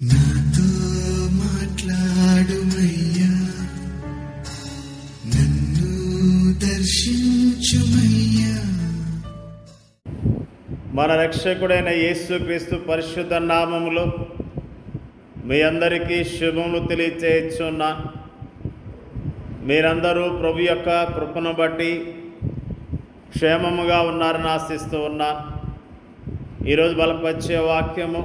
నాతో మాట్లాడుమయ్యా, నన్ను దర్శించుమయ్యా. మన రక్షకుడైన యేసుక్రీస్తు పరిశుద్ధ నామములో మీ అందరికీ శుభములు తెలియచేయుచున్నా. మీరందరూ ప్రభు యొక్క కృపను బట్టి క్షేమముగా ఉన్నారని ఆశిస్తూ ఉన్నా. ఈరోజు బలపరిచే వాక్యము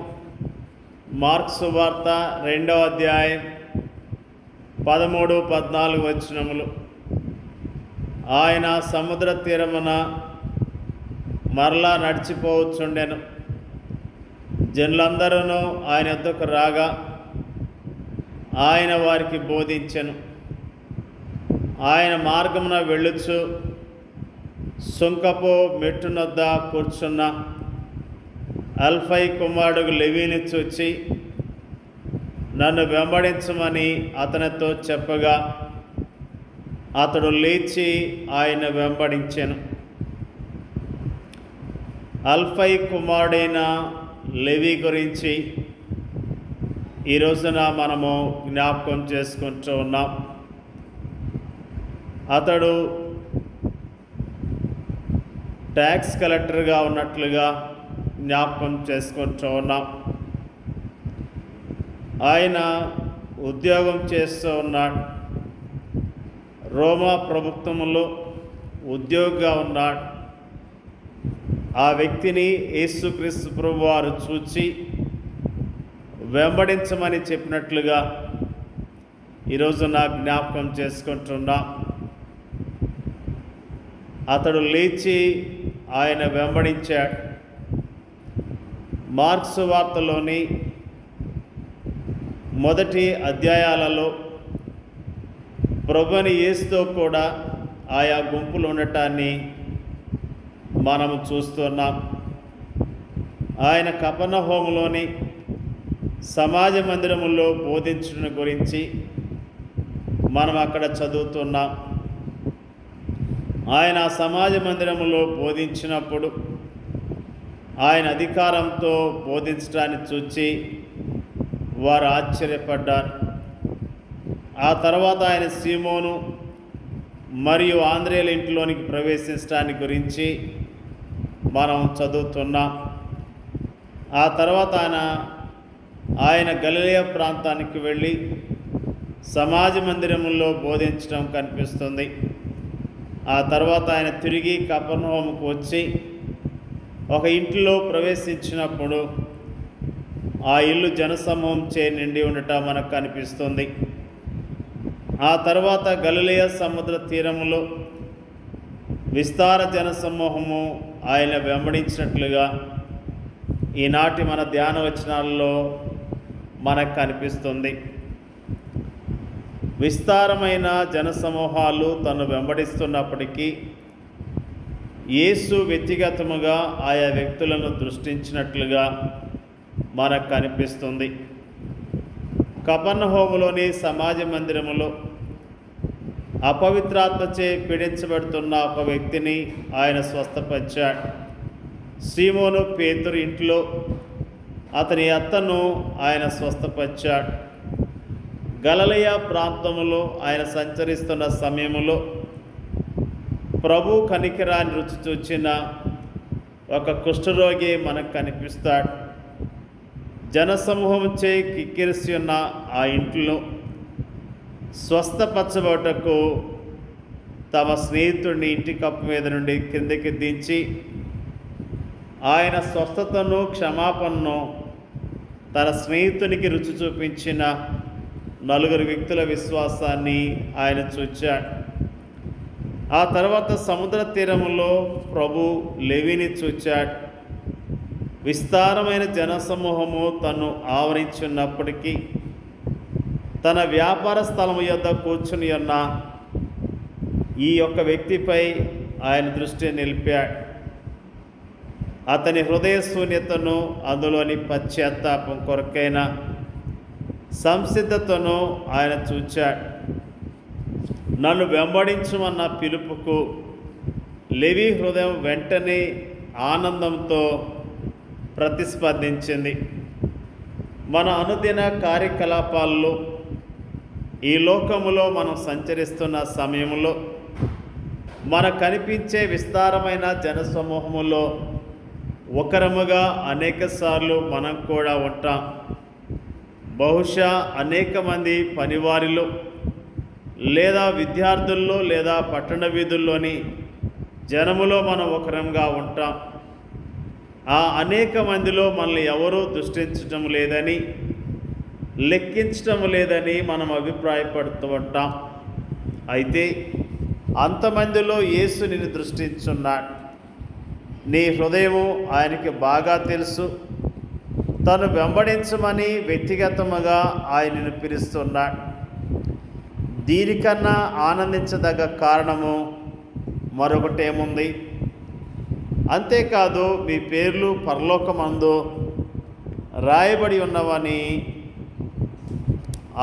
మార్కు సువార్త 2వ అధ్యాయం 13-14 వచనములు. ఆయన సముద్ర తీరమున మరలా నడిచిపోవచ్చుండెను. జనులందరూ ఆయన వద్దకు రాగా ఆయన వారికి బోధించెను. ఆయన మార్గమున వెళ్ళుచు సుంకపు మెట్టునొద్ద కూర్చున్న అల్ఫై కుమారుడు లెవీని చూచి నన్ను వెంబడించమని అతనితో చెప్పగా అతడు లేచి ఆయన వెంబడించెను. అల్ఫై కుమారుడైన లెవీ గురించి ఈ రోజున మనము జ్ఞాపకం చేసుకుంటూ ఉన్నాం. అతడు ట్యాక్స్ కలెక్టర్గా ఉన్నట్లుగా జ్ఞాపకం చేసుకుంటూ ఉన్నాం. ఆయన ఉద్యోగం చేస్తూ ఉన్నాడు. రోమా ప్రభుత్వంలో ఉద్యోగిగా ఉన్నాడు. ఆ వ్యక్తిని యేసుక్రీస్తు ప్రభువారు చూచి వెంబడించమని చెప్పినట్లుగా ఈరోజు నా జ్ఞాపకం చేసుకుంటున్నాం. అతడు లేచి ఆయన వెంబడించాడు. మార్కు సువార్తలోని మొదటి అధ్యాయాలలో ప్రభుని యేసుతో కూడా ఆయా గుంపులు ఉండటాన్ని మనము చూస్తున్నాం. ఆయన కపెర్నహూములోని సమాజ మందిరములో బోధించడం గురించి మనం అక్కడ చదువుతున్నాం. ఆయన సమాజ మందిరములో బోధించినప్పుడు ఆయన అధికారంతో బోధించడాన్ని చూచి వారు ఆశ్చర్యపడ్డారు. ఆ తర్వాత ఆయన సీమోను మరియు ఆంద్రేయుల ఇంట్లోనికి ప్రవేశించడాన్ని గురించి మనం చదువుతున్నాం. ఆ తర్వాత ఆయన గలిలయ ప్రాంతానికి వెళ్ళి సమాజ మందిరములో బోధించడం కనిపిస్తుంది. ఆ తర్వాత ఆయన తిరిగి కపెర్నహూముకు వచ్చి ఒక ఇంటిలో ప్రవేశించినప్పుడు ఆ ఇల్లు జనసమూహంచే నిండి ఉండటం మనకు కనిపిస్తుంది. ఆ తర్వాత గలిలయ సముద్ర తీరములో విస్తార జనసమూహము ఆయన వెంబడించినట్లుగా ఈనాటి మన ధ్యాన వచనాల్లో మనకు కనిపిస్తుంది. విస్తారమైన జనసమూహాలు తను వెంబడిస్తున్నప్పటికీ యేసు వ్యక్తిగతముగా ఆయా వ్యక్తులను దృష్టించినట్లుగా మనకు కనిపిస్తుంది. కపెర్నహూములోని సమాజ మందిరములో అపవిత్రాత్మచే పీడించబడుతున్న ఒక వ్యక్తిని ఆయన స్వస్థపరిచాడు. సీమోను పేతురు ఇంట్లో అతని అత్తను ఆయన స్వస్థపరిచాడు. గలిలయ ప్రాంతములో ఆయన సంచరిస్తున్న సమయములో ప్రభు కనికరాన్ని రుచి చూచిన ఒక కుష్ఠరోగి మనకు కనిపిస్తాడు. జనసమూహంచే కిక్కిరిసి ఉన్న ఆ ఇంట్లో స్వస్థపరచబడటకు తమ స్నేహితుడిని ఇంటి కప్పు మీద నుండి కిందకి దించి ఆయన స్వస్థతను క్షమాపణను తన స్నేహితునికి రుచి చూపించిన 4 వ్యక్తుల విశ్వాసాన్ని ఆయన చూచాడు. ఆ తర్వాత సముద్ర తీరములో ప్రభు లెవీని చూచాడు. విస్తారమైన జనసమూహము తను ఆవరించున్నప్పటికీ తన వ్యాపార స్థలము యొద్ద కూర్చుని ఉన్న ఈ యొక్క వ్యక్తిపై ఆయన దృష్టి నిలిపాడు. అతని హృదయ శూన్యతను, అందులోని పశ్చాత్తాపం కొరకైన సంసిద్ధతను ఆయన చూచాడు. నన్ను వెంబడించమన్న పిలుపుకు లెవీ హృదయం వెంటనే ఆనందంతో ప్రతిస్పందించింది. మన అనుదిన కార్యకలాపాల్లో ఈ లోకములో మనం సంచరిస్తున్న సమయంలో మనకు కనిపించే విస్తారమైన జనసమూహములో ఒకరముగా అనేకసార్లు మనం కూడా ఉంటాం. బహుశా అనేక మంది పనివారిలో లేదా విద్యార్థుల్లో లేదా పట్టణ వీధుల్లోని జనములో మనం ఒకరంగా ఉంటాం. ఆ అనేక మందిలో మనల్ని ఎవరూ దృష్టించటం లేదని, లెక్కించటం లేదని మనం అభిప్రాయపడుతూ ఉంటాం. అయితే అంతమందిలో యేసు నిన్ను దృష్టించున్నాడు. నీ హృదయము ఆయనకి బాగా తెలుసు. తను వెంబడించమని వ్యక్తిగతముగా ఆయనను పిలుస్తున్నాడు. దీనికన్నా ఆనందించదగ్గ కారణము మరొకటేముంది? అంతేకాదు, మీ పేర్లు పరలోకమందు రాయబడి ఉన్నవని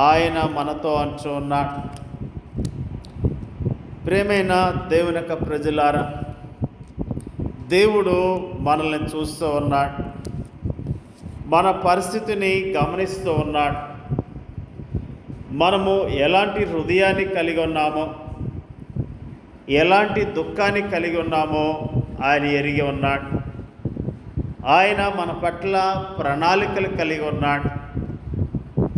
ఆయన మనతో అంటూ ఉన్నాడు. ప్రియమైన దేవుని యొక్క ప్రజలారా, దేవుడు మనల్ని చూస్తూ ఉన్నాడు. మన పరిస్థితిని గమనిస్తూ ఉన్నాడు. మనము ఎలాంటి హృదయాన్ని కలిగి ఉన్నామో, ఎలాంటి దుఃఖాన్ని కలిగి ఉన్నామో ఆయన ఎరిగి ఉన్నాడు. ఆయన మన పట్ల ప్రణాళికలు కలిగి ఉన్నాడు.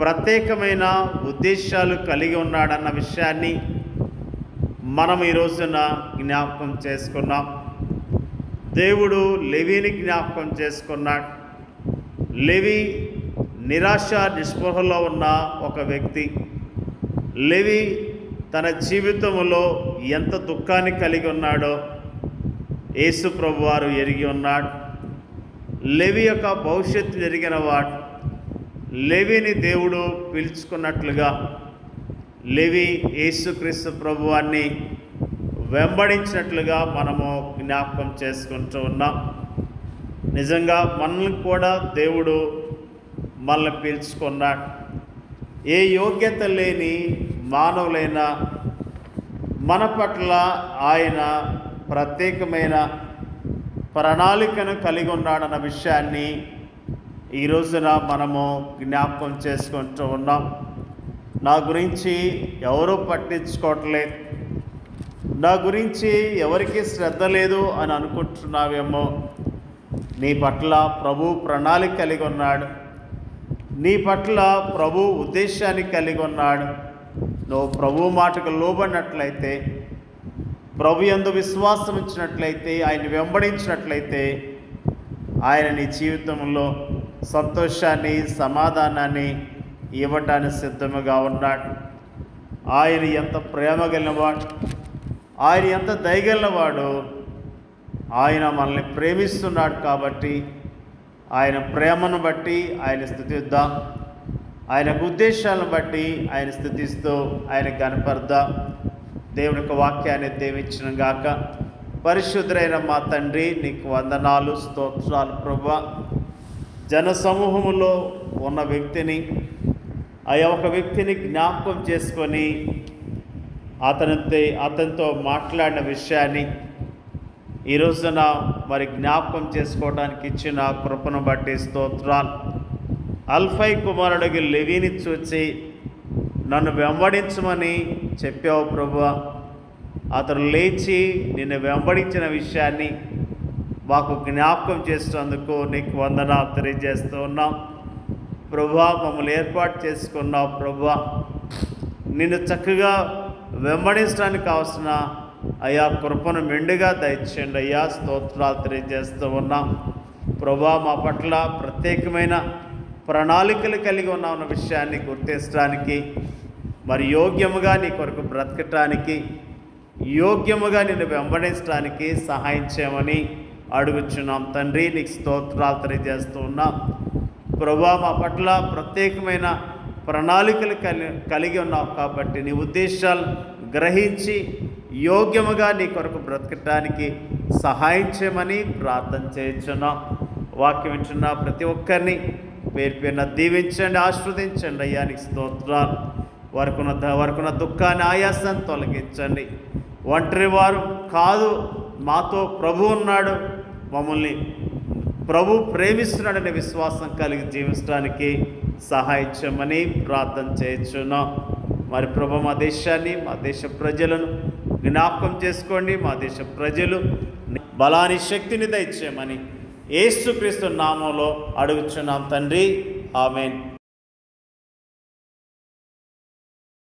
ప్రత్యేకమైన ఉద్దేశాలు కలిగి ఉన్నాడన్న విషయాన్ని మనం ఈ రోజున జ్ఞాపకం చేసుకున్నాం. దేవుడు లేవీని జ్ఞాపకం చేసుకున్నాడు. లేవి నిరాశ నిస్పృహలో ఉన్న ఒక వ్యక్తి. లేవి తన జీవితంలో ఎంత దుఃఖాన్ని కలిగి ఉన్నాడో యేసు ప్రభువారు ఎరిగి ఉన్నాడు. లేవి యొక్క భవిష్యత్తు ఎరిగిన వాడు. లేవిని దేవుడు పిలుచుకున్నట్లుగా లేవి యేసుక్రీస్తు ప్రభువాన్ని వెంబడించినట్లుగా మనము జ్ఞాపకం చేసుకుంటూ ఉన్నాం. నిజంగా మనల్ని కూడా దేవుడు మనల్ని పిలుచుకున్నాడు. ఏ యోగ్యత లేని మానవులైన మన పట్ల ఆయన ప్రత్యేకమైన ప్రణాళికను కలిగి ఉన్నాడన్న విషయాన్ని ఈ రోజున మనము జ్ఞాపకం చేసుకుంటూ ఉన్నాం. నా గురించి ఎవరూ పట్టించుకోవట్లేదు, నా గురించి ఎవరికి శ్రద్ధ లేదు అని అనుకుంటున్నావేమో. నీ పట్ల ప్రభు ప్రణాళిక కలిగి ఉన్నాడు. నీ పట్ల ప్రభు ఉద్దేశాన్ని కలిగి ఉన్నాడు. నువ్వు ప్రభు మాటకు లోబడినట్లయితే, ప్రభు యందు విశ్వాసం ఇచ్చినట్లయితే, ఆయన వెంబడించినట్లయితే ఆయన నీ జీవితంలో సంతోషాన్ని, సమాధానాన్ని ఇవ్వటానికి సిద్ధముగా ఉన్నాడు. ఆయన ఎంత ప్రేమ గలవాడు, ఆయన ఎంత దయగలవాడు. ఆయన మనల్ని ప్రేమిస్తున్నాడు కాబట్టి ఆయన ప్రేమను బట్టి ఆయన స్తుతిద్దాం. ఆయనకు ఉద్దేశాలను బట్టి ఆయన స్తుతిస్తూ ఆయన కనపడదాం. దేవుని యొక్క వాక్యాన్ని దీవించిన గాక. పరిశుద్ధుడైన మా తండ్రి, నీకు వందనాలు, స్తోత్రాలు ప్రభువా. జనసమూహములో ఉన్న వ్యక్తిని, ఒక వ్యక్తిని జ్ఞాపకం చేసుకొని అతనితో మాట్లాడిన విషయాన్ని ఈ రోజున మరి జ్ఞాపకం చేసుకోవడానికి ఇచ్చిన కృపను బట్టి స్తోత్రాలు. అల్ఫై కుమారుడికి లేవీని చూచి నన్ను వెంబడించమని చెప్పావు ప్రభువా. అతను లేచి నిన్ను వెంబడించిన విషయాన్ని మాకు జ్ఞాపకం చేసినందుకు నీకు వందనాలు తెలియజేస్తూ ఉన్నాం ప్రభువా. మమ్మల్ని ఏర్పాటు చేసుకున్నావు ప్రభువా. నిన్ను చక్కగా వెంబడించడానికి కావాల్సిన అయ్యా కృపను మెండుగా దయచేయండి అయ్యా. స్తోత్రాలు తెలియజేస్తూ ఉన్నాం ప్రభువా. మా పట్ల ప్రత్యేకమైన ప్రణాళికలు కలిగి ఉన్న విషయాన్ని గుర్తించడానికి, మరి యోగ్యముగా నీ కొరకు బ్రతకటానికి, యోగ్యముగా నిన్ను వెంబడించడానికి సహాయం చేయమని అడుగుచున్నాం తండ్రి. నీకు స్తోత్రాలు తెలియజేస్తూ ఉన్నాం ప్రభువా. మా పట్ల ప్రత్యేకమైన ప్రణాళికలు కలిగి ఉన్నావు కాబట్టి నీ ఉద్దేశాలు గ్రహించి యోగ్యముగా నీ కొరకు బ్రతకటానికి సహాయం చేయమని ప్రార్థన చేయించున్నాం. వాక్యం వింటున్న ప్రతి ఒక్కరిని పేరు పేరున దీవించండి, ఆశీర్వదించండి అయ్యా. నీకు స్తోత్రాలు. వరకున్న దుఃఖాన్ని, ఆయాసాన్ని తొలగించండి. ఒంటరి వారు కాదు, మాతో ప్రభు ఉన్నాడు, మమ్మల్ని ప్రభు ప్రేమిస్తున్నాడనే విశ్వాసం కలిగి జీవించడానికి సహాయం చేయమని ప్రార్థన చేయించున్నాం. మరి ప్రభు మా దేశాన్ని, మా దేశ ప్రజలను జ్ఞాపకం చేసుకోండి. మా దేశ ప్రజలు బలాన్ని, శక్తిని దయచేయమని యేసుక్రీస్తు నామంలో అడుగుచున్నాం తండ్రి. ఆమేన్.